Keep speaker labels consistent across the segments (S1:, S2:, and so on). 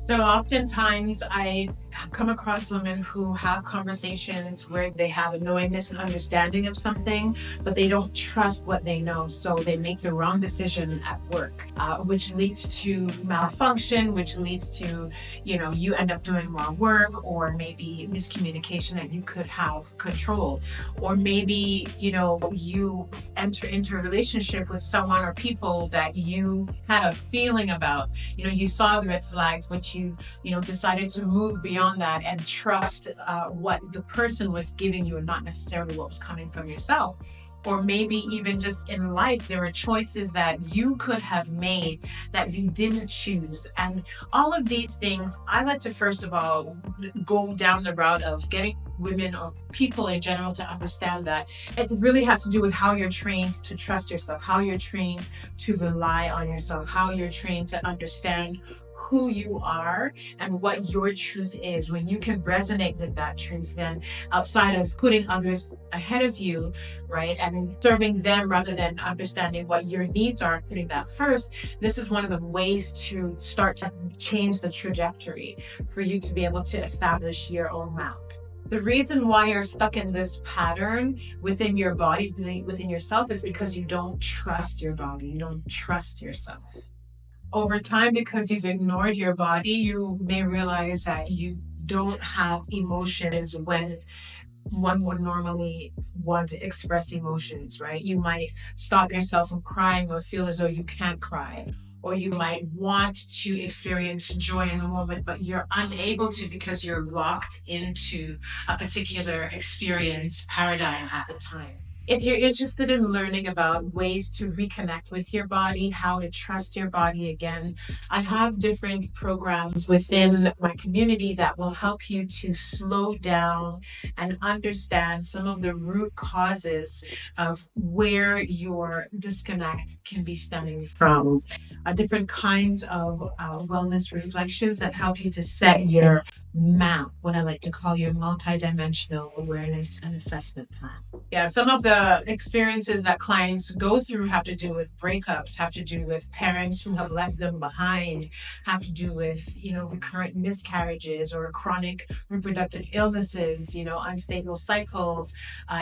S1: So oftentimes I come across women who have conversations where they have a knowingness and understanding of something, but they don't trust what they know. So they make the wrong decision at work, which leads to malfunction, which leads to, you end up doing wrong work, or maybe miscommunication that you could have controlled. Or maybe, you enter into a relationship with someone or people that you had a feeling about. You saw the red flags, but you decided to move beyond that and trust what the person was giving you and not necessarily what was coming from yourself. Or maybe even just in life, there were choices that you could have made that you didn't choose. And all of these things, I like to first of all go down the route of getting women or people in general to understand that it really has to do with how you're trained to trust yourself, how you're trained to rely on yourself, how you're trained to understand who you are and what your truth is. When you can resonate with that truth, then outside of putting others ahead of you, right, and serving them rather than understanding what your needs are and putting that first, this is one of the ways to start to change the trajectory for you to be able to establish your own map. The reason why you're stuck in this pattern within your body, within yourself, is because you don't trust your body. You don't trust yourself. Over time, because you've ignored your body, you may realize that you don't have emotions when one would normally want to express emotions, right? You might stop yourself from crying or feel as though you can't cry. Or you might want to experience joy in the moment, but you're unable to because you're locked into a particular experience paradigm at the time. If you're interested in learning about ways to reconnect with your body, how to trust your body again, I have different programs within my community that will help you to slow down and understand some of the root causes of where your disconnect can be stemming from. Different kinds of wellness reflections that help you to set your map, what I like to call your multidimensional awareness and assessment plan. Yeah, some of the experiences that clients go through have to do with breakups, have to do with parents who have left them behind, have to do with, recurrent miscarriages or chronic reproductive illnesses, unstable cycles,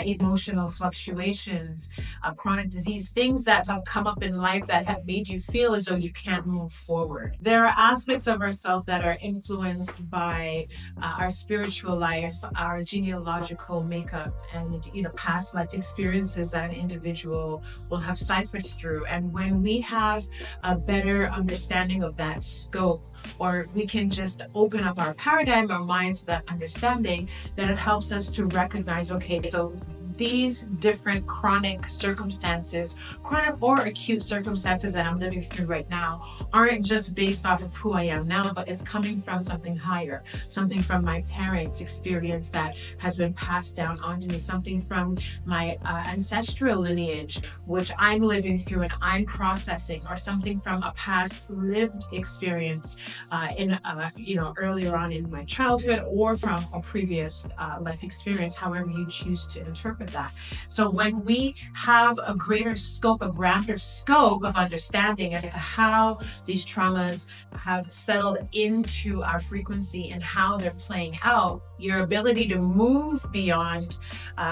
S1: emotional fluctuations, chronic disease, things that have come up in life that have made you feel as though you can't move forward. There are aspects of ourselves that are influenced by our spiritual life, our genealogical makeup, and past life experiences that an individual will have ciphered through. And when we have a better understanding of that scope, or if we can just open up our paradigm, our minds to that understanding, then it helps us to recognize, okay, so these different chronic circumstances, chronic or acute circumstances that I'm living through right now, aren't just based off of who I am now, but it's coming from something higher, something from my parents' experience that has been passed down onto me, something from my ancestral lineage, which I'm living through and I'm processing, or something from a past lived experience earlier on in my childhood, or from a previous life experience, however you choose to interpret that. So when we have a greater scope, a grander scope of understanding as to how these traumas have settled into our frequency and how they're playing out, your ability to move beyond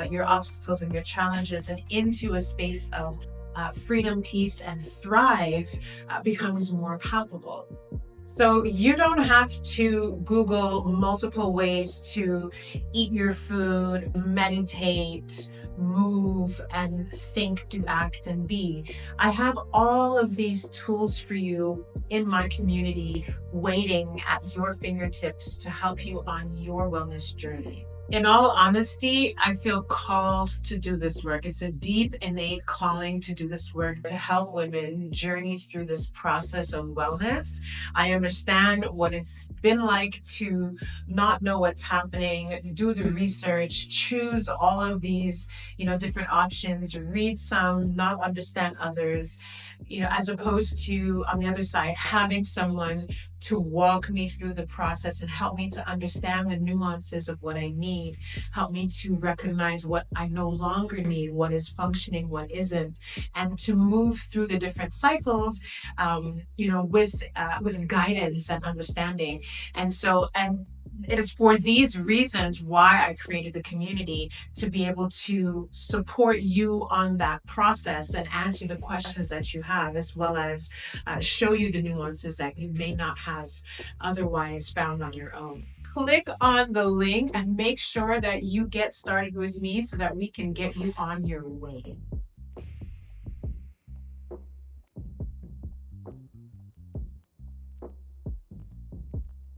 S1: your obstacles and your challenges and into a space of freedom, peace, and thrive becomes more palpable. So you don't have to Google multiple ways to eat your food, meditate, move, and think, do, act, and be. I have all of these tools for you in my community waiting at your fingertips to help you on your wellness journey. In all honesty, I feel called to do this work. It's a deep, innate calling to do this work to help women journey through this process of wellness. I understand what it's been like to not know what's happening, do the research, choose all of these, different options, read some, not understand others, as opposed to on the other side, having someone to walk me through the process and help me to understand the nuances of what I need, help me to recognize what I no longer need, what is functioning, what isn't, and to move through the different cycles, with guidance and understanding. And it is for these reasons why I created the community, to be able to support you on that process and answer the questions that you have, as well as show you the nuances that you may not have otherwise found on your own. Click on the link and make sure that you get started with me so that we can get you on your way.